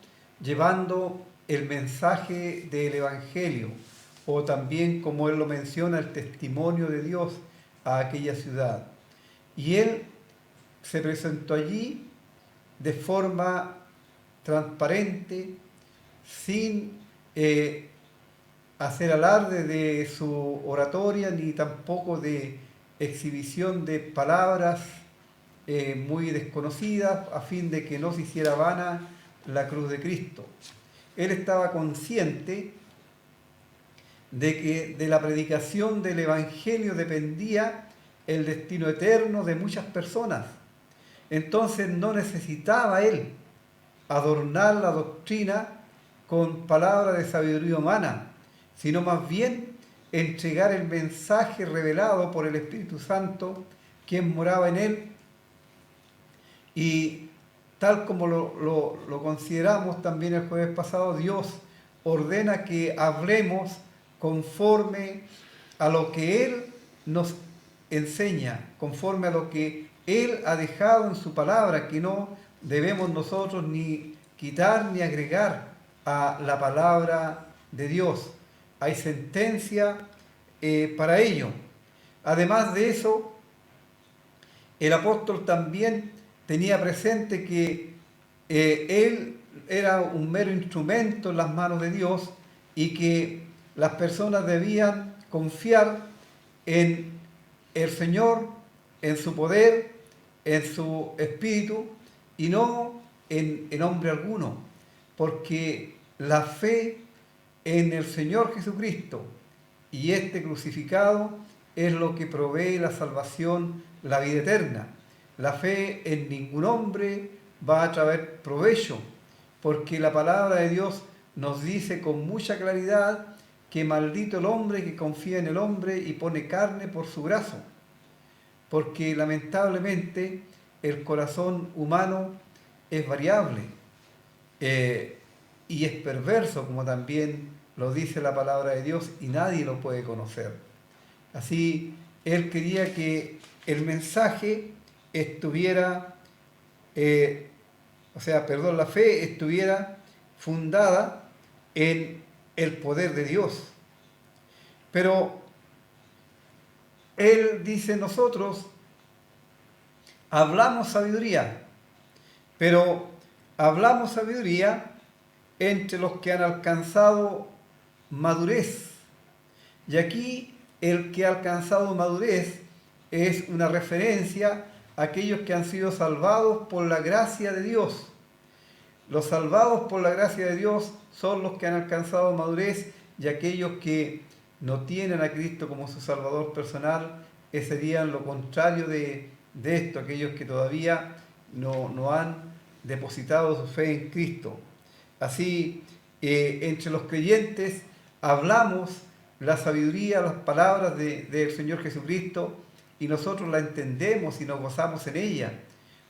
llevando el mensaje del Evangelio, o también, como él lo menciona, el testimonio de Dios a aquella ciudad. Y él se presentó allí de forma transparente, sin hacer alarde de su oratoria, ni tampoco de exhibición de palabras muy desconocidas, a fin de que no se hiciera vana la cruz de Cristo. Él estaba consciente de que de la predicación del Evangelio dependía el destino eterno de muchas personas. Entonces no necesitaba él adornar la doctrina con palabras de sabiduría humana, sino más bien entregar el mensaje revelado por el Espíritu Santo, quien moraba en él. Y tal como lo consideramos también el jueves pasado, Dios ordena que hablemos conforme a lo que Él nos enseña, conforme a lo que Él ha dejado en su palabra, que no debemos nosotros ni quitar ni agregar a la palabra de Dios. Hay sentencia para ello. Además de eso, el apóstol también tenía presente que él era un mero instrumento en las manos de Dios y que las personas debían confiar en el Señor, en su poder, en su espíritu y no en hombre alguno, porque la fe en el Señor Jesucristo y este crucificado es lo que provee la salvación, la vida eterna. La fe en ningún hombre va a traer provecho, porque la palabra de Dios nos dice con mucha claridad que maldito el hombre que confía en el hombre y pone carne por su brazo, porque lamentablemente el corazón humano es variable y es perverso, como también lo dice la palabra de Dios, y nadie lo puede conocer. Así, él quería que el mensaje estuviera, la fe estuviera fundada en el poder de Dios. Pero él dice, nosotros hablamos sabiduría, pero hablamos sabiduría entre los que han alcanzado madurez. Y aquí el que ha alcanzado madurez es una referencia a aquellos que han sido salvados por la gracia de Dios. Los salvados por la gracia de Dios son los que han alcanzado madurez, y aquellos que no tienen a Cristo como su Salvador personal serían lo contrario de esto, aquellos que todavía no han depositado su fe en Cristo. Así, entre los creyentes hablamos la sabiduría, las palabras del Señor Jesucristo, y nosotros la entendemos y nos gozamos en ella,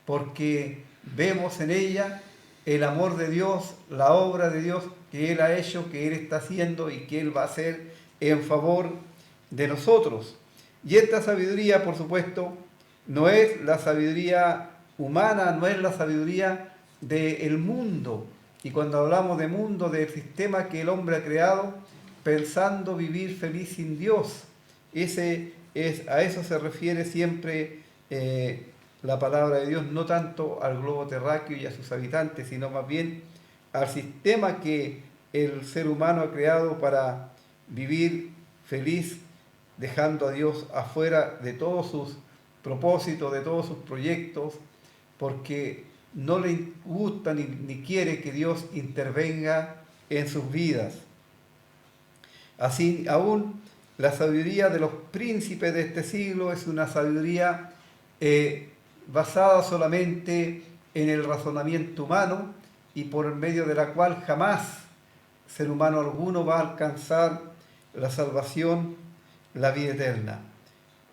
porque vemos en ella el amor de Dios, la obra de Dios que Él ha hecho, que Él está haciendo y que Él va a hacer en favor de nosotros. Y esta sabiduría, por supuesto, no es la sabiduría humana, no es la sabiduría del mundo. Y cuando hablamos de mundo, del sistema que el hombre ha creado, pensando vivir feliz sin Dios. A eso se refiere siempre la palabra de Dios, no tanto al globo terráqueo y a sus habitantes, sino más bien al sistema que el ser humano ha creado para vivir feliz, dejando a Dios afuera de todos sus propósitos, de todos sus proyectos, porque no le gusta ni quiere que Dios intervenga en sus vidas. Así, aún la sabiduría de los príncipes de este siglo es una sabiduría basada solamente en el razonamiento humano y por medio de la cual jamás ser humano alguno va a alcanzar la salvación, la vida eterna.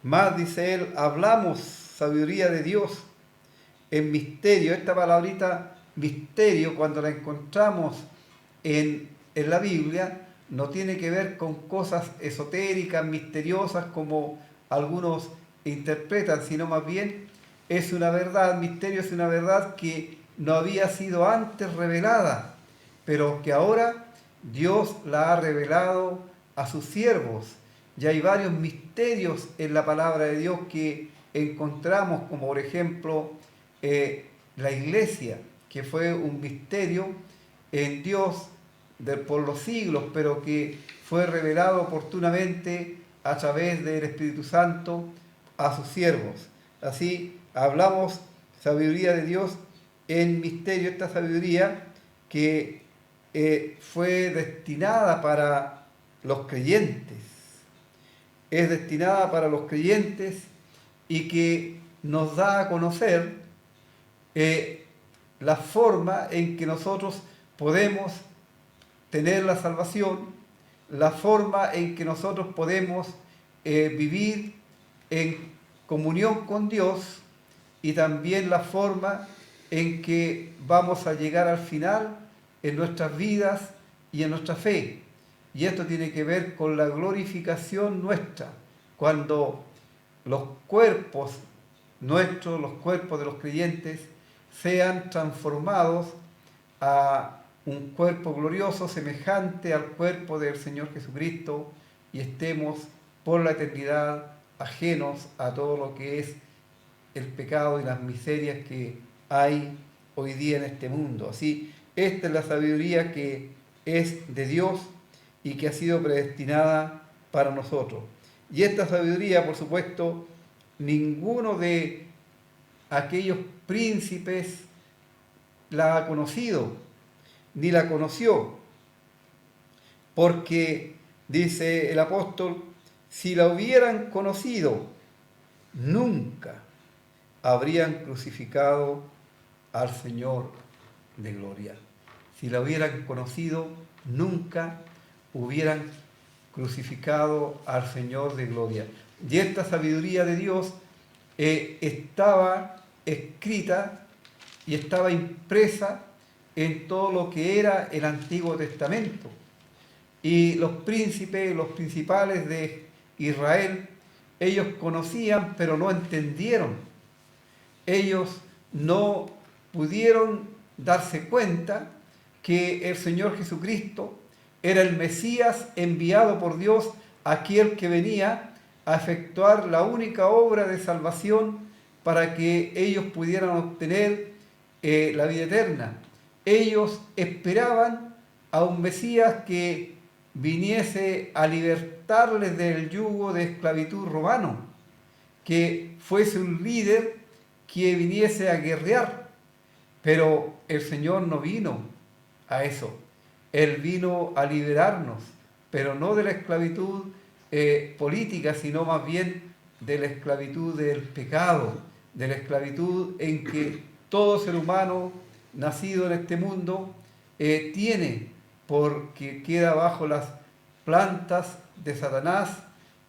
Más, dice él, hablamos sabiduría de Dios en misterio. Esta palabrita misterio, cuando la encontramos en la Biblia, no tiene que ver con cosas esotéricas, misteriosas, como algunos interpretan, sino más bien es una verdad, misterio es una verdad que no había sido antes revelada, pero que ahora Dios la ha revelado a sus siervos. Ya hay varios misterios en la palabra de Dios que encontramos, como por ejemplo la iglesia, que fue un misterio en Dios por los siglos, pero que fue revelado oportunamente a través del Espíritu Santo a sus siervos. Así hablamos sabiduría de Dios en misterio, esta sabiduría que fue destinada para los creyentes, es destinada para los creyentes y que nos da a conocer la forma en que nosotros podemos tener la salvación, la forma en que nosotros podemos vivir en comunión con Dios y también la forma en que vamos a llegar al final en nuestras vidas y en nuestra fe. Y esto tiene que ver con la glorificación nuestra, cuando los cuerpos nuestros, los cuerpos de los creyentes, sean transformados a un cuerpo glorioso semejante al cuerpo del Señor Jesucristo y estemos por la eternidad ajenos a todo lo que es el pecado y las miserias que hay hoy día en este mundo. Así, esta es la sabiduría que es de Dios y que ha sido predestinada para nosotros. Y esta sabiduría, por supuesto, ninguno de aquellos príncipes la ha conocido, ni la conoció, porque, dice el apóstol, si la hubieran conocido, nunca habrían crucificado al Señor de gloria. Si la hubieran conocido, nunca hubieran crucificado al Señor de gloria. Y esta sabiduría de Dios estaba escrita y estaba impresa en todo lo que era el Antiguo Testamento. Y los príncipes, los principales de Israel, ellos conocían, pero no entendieron. Ellos no pudieron darse cuenta que el Señor Jesucristo era el Mesías enviado por Dios, aquel que venía a efectuar la única obra de salvación para que ellos pudieran obtener la vida eterna. Ellos esperaban a un Mesías que viniese a libertarles del yugo de esclavitud romano, que fuese un líder que viniese a guerrear, pero el Señor no vino a eso. Él vino a liberarnos, pero no de la esclavitud política, sino más bien de la esclavitud del pecado, de la esclavitud en que todo ser humano nacido en este mundo tiene, porque queda bajo las plantas de Satanás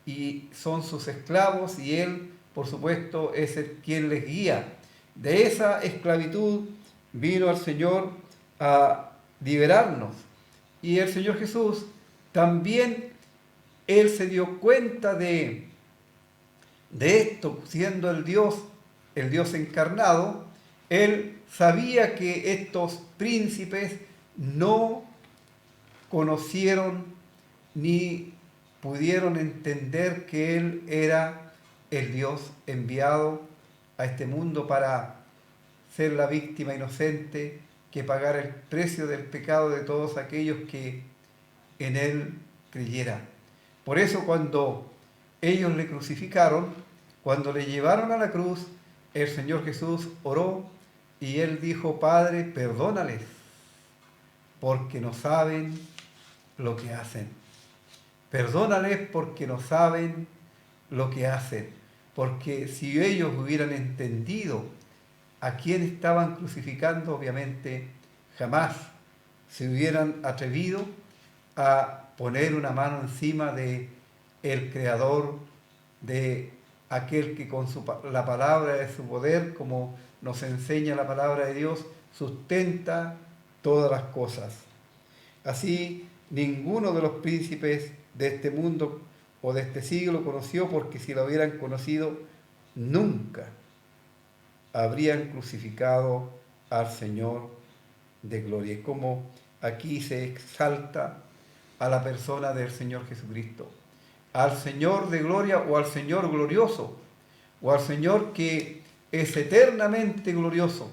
y son sus esclavos y él, por supuesto, es quien les guía. De esa esclavitud vino el Señor a liberarnos. Y el Señor Jesús también, Él se dio cuenta de esto, siendo el Dios encarnado. Él sabía que estos príncipes no conocieron ni pudieron entender que Él era el Dios enviado a este mundo para ser la víctima inocente que pagara el precio del pecado de todos aquellos que en Él creyeran. Por eso cuando ellos le crucificaron, cuando le llevaron a la cruz, el Señor Jesús oró y Él dijo: Padre, perdónales, porque no saben lo que hacen. Perdónales porque no saben lo que hacen. Porque si ellos hubieran entendido a quién estaban crucificando, obviamente jamás se hubieran atrevido a poner una mano encima de el Creador, de aquel que con la palabra de su poder, como nos enseña la palabra de Dios, sustenta todas las cosas. Así, ninguno de los príncipes de este mundo o de este siglo conoció, porque si lo hubieran conocido, nunca habrían crucificado al Señor de gloria. Y como aquí se exalta a la persona del Señor Jesucristo, al Señor de gloria o al Señor glorioso, o al Señor que es eternamente glorioso,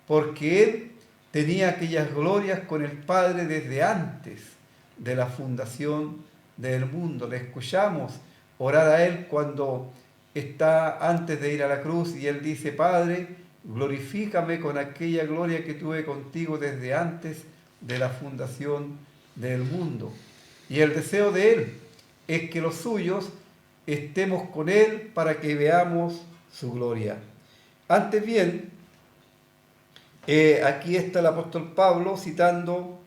porque Él tenía aquellas glorias con el Padre desde antes de la fundación del mundo. Le escuchamos orar a Él cuando está antes de ir a la cruz y Él dice: Padre, glorifícame con aquella gloria que tuve contigo desde antes de la fundación del mundo. Y el deseo de Él es que los suyos estemos con Él para que veamos su gloria. Antes bien, aquí está el apóstol Pablo citando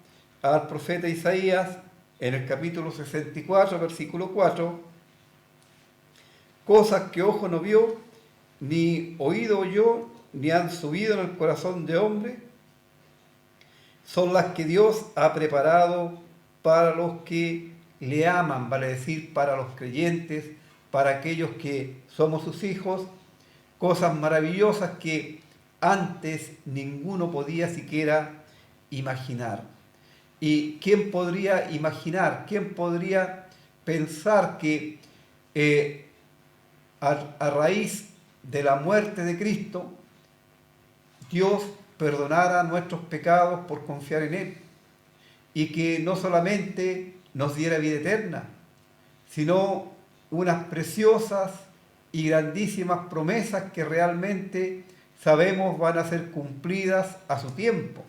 al profeta Isaías en el capítulo 64, versículo 4: cosas que ojo no vio, ni oído oyó, ni han subido en el corazón de hombre, son las que Dios ha preparado para los que le aman, vale decir, para los creyentes, para aquellos que somos sus hijos, cosas maravillosas que antes ninguno podía siquiera imaginar. ¿Y quién podría imaginar, quién podría pensar que a raíz de la muerte de Cristo, Dios perdonara nuestros pecados por confiar en Él? Y que no solamente nos diera vida eterna, sino unas preciosas y grandísimas promesas que realmente sabemos van a ser cumplidas a su tiempo.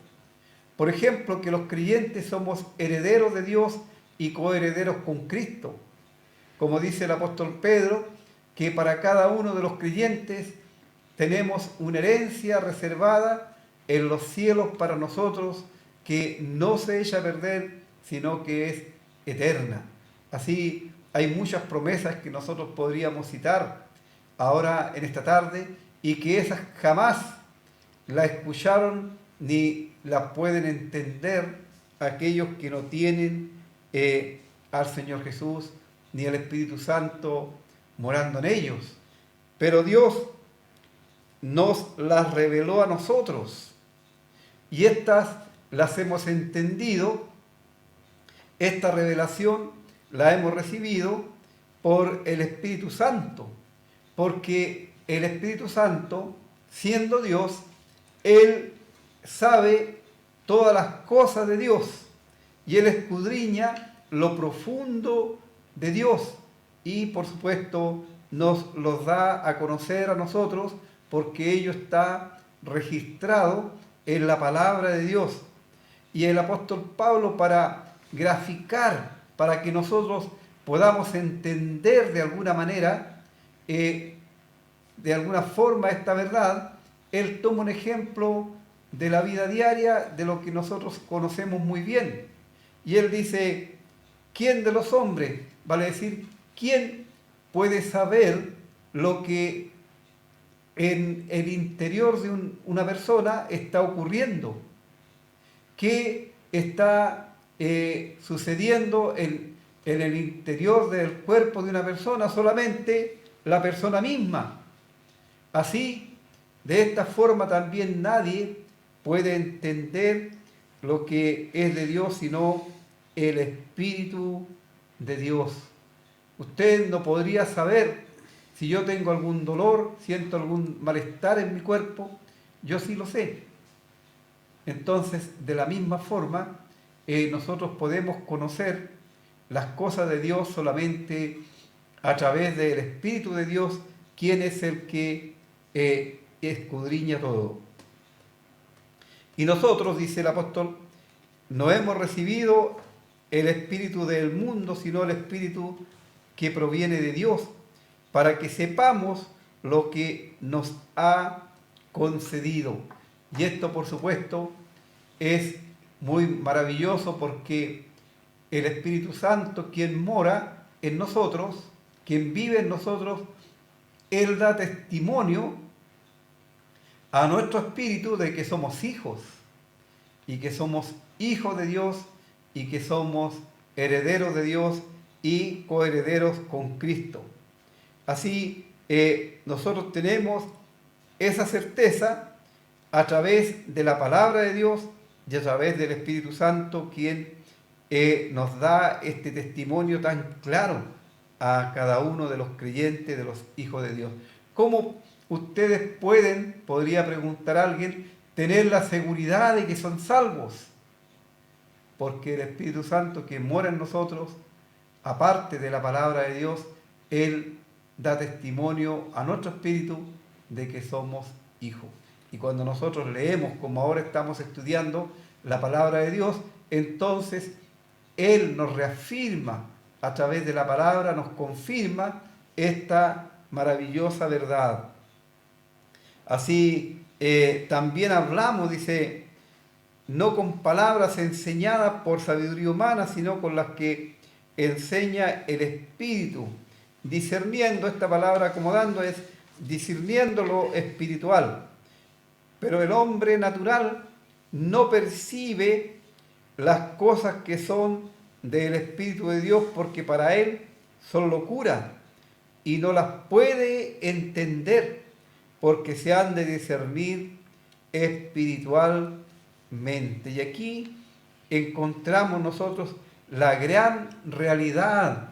Por ejemplo, que los creyentes somos herederos de Dios y coherederos con Cristo. Como dice el apóstol Pedro, que para cada uno de los creyentes tenemos una herencia reservada en los cielos para nosotros, que no se echa a perder, sino que es eterna. Así hay muchas promesas que nosotros podríamos citar ahora en esta tarde, y que esas jamás las escucharon ni las pueden entender aquellos que no tienen al Señor Jesús ni al Espíritu Santo morando en ellos. Pero Dios nos las reveló a nosotros, y estas las hemos entendido. Esta revelación la hemos recibido por el Espíritu Santo, porque el Espíritu Santo, siendo Dios, Él sabe todas las cosas de Dios, y Él escudriña lo profundo de Dios, y por supuesto nos los da a conocer a nosotros, porque ello está registrado en la palabra de Dios. Y el apóstol Pablo, para graficar, para que nosotros podamos entender de alguna manera, de alguna forma esta verdad, él toma un ejemplo de la vida diaria, de lo que nosotros conocemos muy bien. Y él dice: ¿quién de los hombres, vale decir, quién puede saber lo que en el interior de una persona está ocurriendo? ¿Qué está sucediendo en el interior del cuerpo de una persona? Solamente la persona misma. Así, de esta forma también nadie puede entender lo que es de Dios, sino el Espíritu de Dios. Usted no podría saber si yo tengo algún dolor, siento algún malestar en mi cuerpo, yo sí lo sé. Entonces, de la misma forma, nosotros podemos conocer las cosas de Dios solamente a través del Espíritu de Dios, quien es el que escudriña todo. Y nosotros, dice el apóstol, no hemos recibido el espíritu del mundo, sino el espíritu que proviene de Dios, para que sepamos lo que nos ha concedido. Y esto, por supuesto, es muy maravilloso porque el Espíritu Santo, quien mora en nosotros, quien vive en nosotros, Él da testimonio a nuestro espíritu de que somos hijos, y que somos hijos de Dios, y que somos herederos de Dios y coherederos con Cristo. Así, nosotros tenemos esa certeza a través de la palabra de Dios y a través del Espíritu Santo, quien nos da este testimonio tan claro a cada uno de los creyentes, de los hijos de Dios. ¿Cómo ustedes podría preguntar a alguien, tener la seguridad de que son salvos? Porque el Espíritu Santo que mora en nosotros, aparte de la palabra de Dios, Él da testimonio a nuestro espíritu de que somos hijos. Y cuando nosotros leemos, como ahora estamos estudiando, la palabra de Dios, entonces Él nos reafirma a través de la palabra, nos confirma esta maravillosa verdad. Así también hablamos, dice, no con palabras enseñadas por sabiduría humana, sino con las que enseña el Espíritu, discerniendo, esta palabra acomodando es discerniendo lo espiritual. Pero el hombre natural no percibe las cosas que son del Espíritu de Dios, porque para él son locura y no las puede entender, porque se han de discernir espiritualmente. Y aquí encontramos nosotros la gran realidad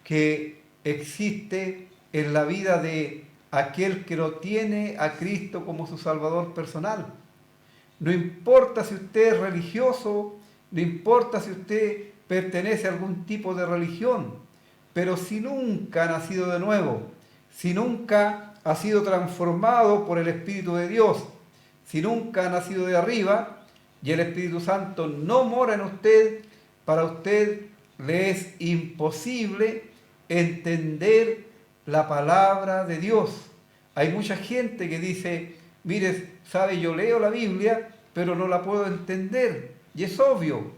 que existe en la vida de aquel que no tiene a Cristo como su Salvador personal. No importa si usted es religioso, no importa si usted pertenece a algún tipo de religión, pero si nunca ha nacido de nuevo, si nunca ha sido transformado por el Espíritu de Dios, si nunca ha nacido de arriba y el Espíritu Santo no mora en usted, para usted le es imposible entender la palabra de Dios. Hay mucha gente que dice, mire, sabe, yo leo la Biblia, pero no la puedo entender. Y es obvio,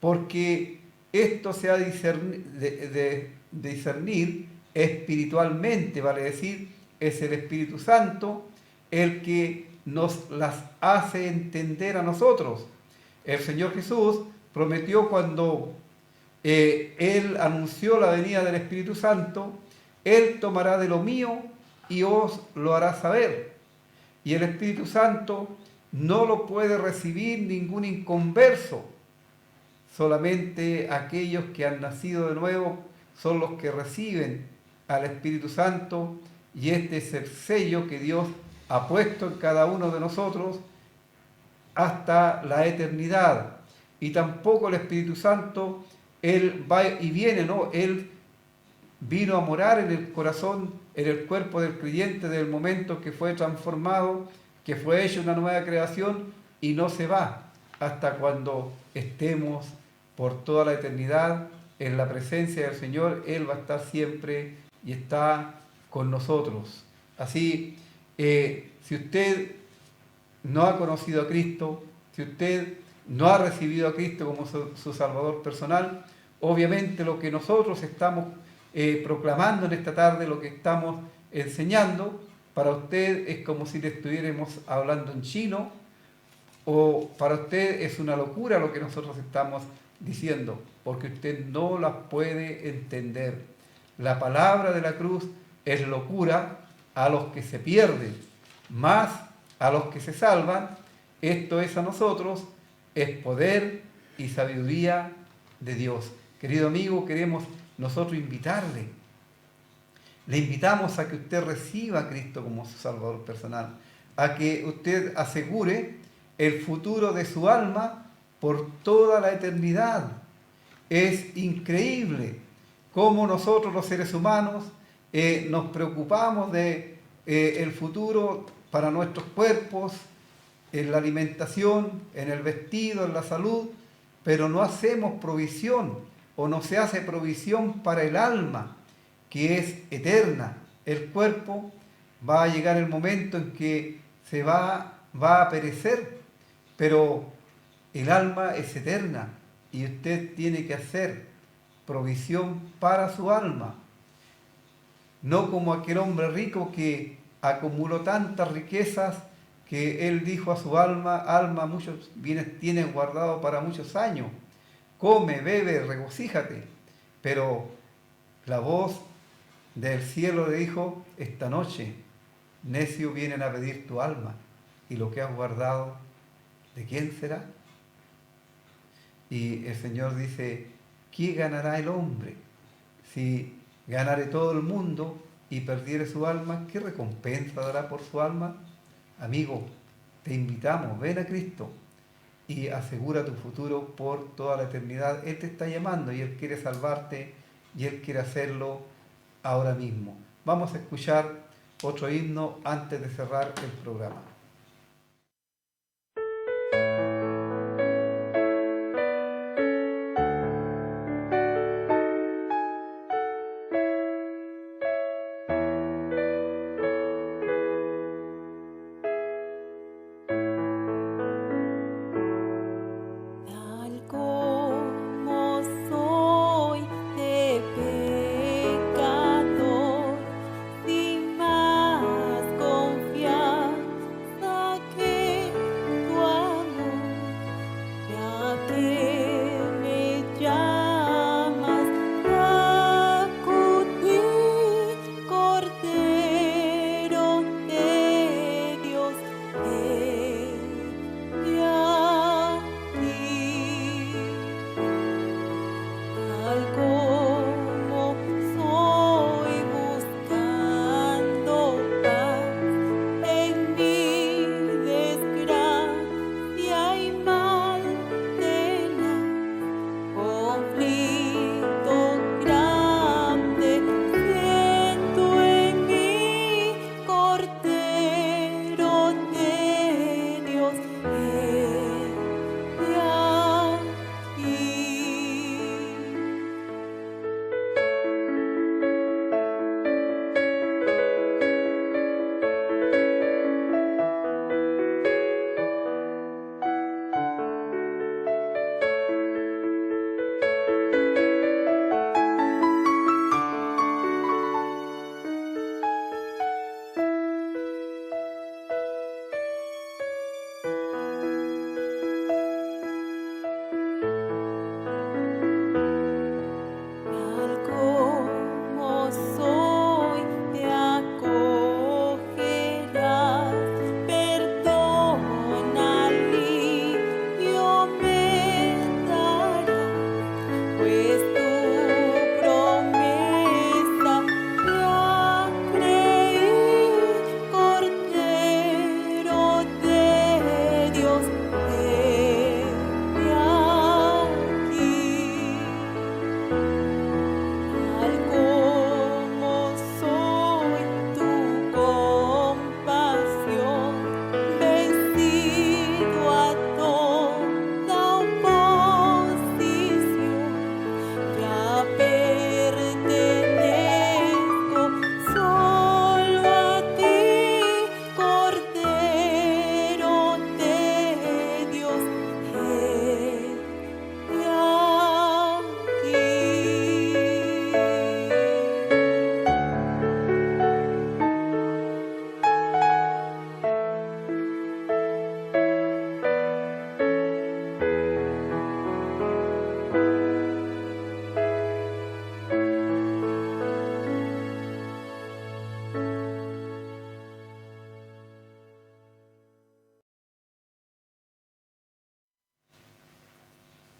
porque esto se ha de discernir espiritualmente, vale decir, es el Espíritu Santo el que nos las hace entender a nosotros. El Señor Jesús prometió cuando Él anunció la venida del Espíritu Santo, Él tomará de lo mío y os lo hará saber. Y el Espíritu Santo no lo puede recibir ningún inconverso. Solamente aquellos que han nacido de nuevo son los que reciben al Espíritu Santo, y este es el sello que Dios ha puesto en cada uno de nosotros hasta la eternidad. Y tampoco el Espíritu Santo, Él va y viene, ¿no? Él vino a morar en el corazón, en el cuerpo del creyente desde el momento que fue transformado, que fue hecho una nueva creación, y no se va hasta cuando estemos por toda la eternidad en la presencia del Señor. Él va a estar siempre y está con nosotros. Así, si usted no ha conocido a Cristo, si usted no ha recibido a Cristo como su Salvador personal, obviamente lo que nosotros estamos proclamando en esta tarde, lo que estamos enseñando, para usted es como si le estuviéramos hablando en chino, o para usted es una locura lo que nosotros estamos diciendo, porque usted no la puede entender. La palabra de la cruz es locura a los que se pierden, más a los que se salvan. Esto es a nosotros, es poder y sabiduría de Dios. Querido amigo, queremos nosotros invitarle. Le invitamos a que usted reciba a Cristo como su Salvador personal, a que usted asegure el futuro de su alma por toda la eternidad. Es increíble cómo nosotros los seres humanos nos preocupamos de el futuro para nuestros cuerpos, en la alimentación, en el vestido, en la salud, pero no hacemos provisión o no se hace provisión para el alma, que es eterna. El cuerpo va a llegar el momento en que se va a perecer, pero el alma es eterna y usted tiene que hacer provisión para su alma. No como aquel hombre rico que acumuló tantas riquezas que él dijo a su alma: alma, muchos bienes tienes guardado para muchos años, come, bebe, regocíjate. Pero la voz del cielo le dijo: esta noche, necio, vienen a pedir tu alma, y lo que has guardado, ¿de quién será? Y el Señor dice: ¿qué ganará el hombre si ganare todo el mundo y perdiere su alma? ¿Qué recompensa dará por su alma? Amigo, te invitamos, ven a Cristo y asegura tu futuro por toda la eternidad. Él te está llamando y Él quiere salvarte y Él quiere hacerlo ahora mismo. Vamos a escuchar otro himno antes de cerrar el programa.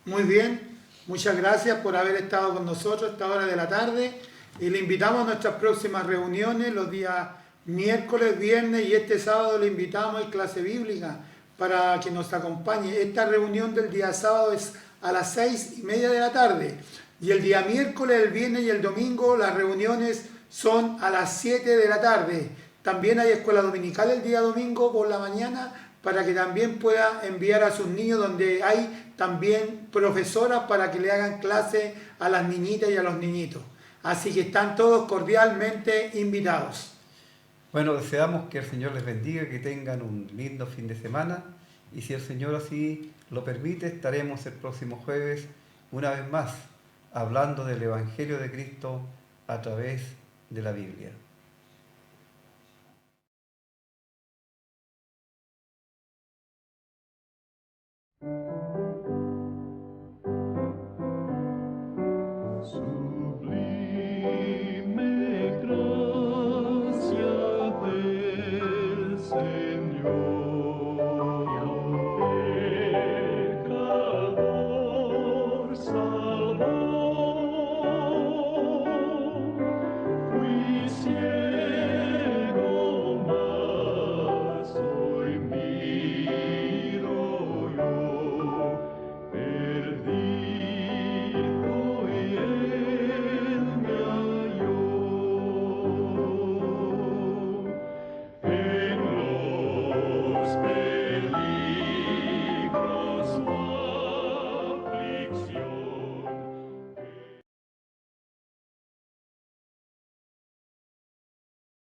Muy bien, Muchas gracias por haber estado con nosotros a esta hora de la tarde y le invitamos a nuestras próximas reuniones los días miércoles, viernes y este sábado le invitamos a clase bíblica para que nos acompañe. Esta reunión del día sábado es a las 6:30 de la tarde y el día miércoles, el viernes y el domingo las reuniones son a las 7 de la tarde. También hay escuela dominical el día domingo por la mañana para que también pueda enviar a sus niños, donde hay también profesoras para que le hagan clase a las niñitas y a los niñitos. Así que están todos cordialmente invitados. Bueno, deseamos que el Señor les bendiga, que tengan un lindo fin de semana y si el Señor así lo permite, estaremos el próximo jueves una vez más hablando del Evangelio de Cristo a través de la Biblia.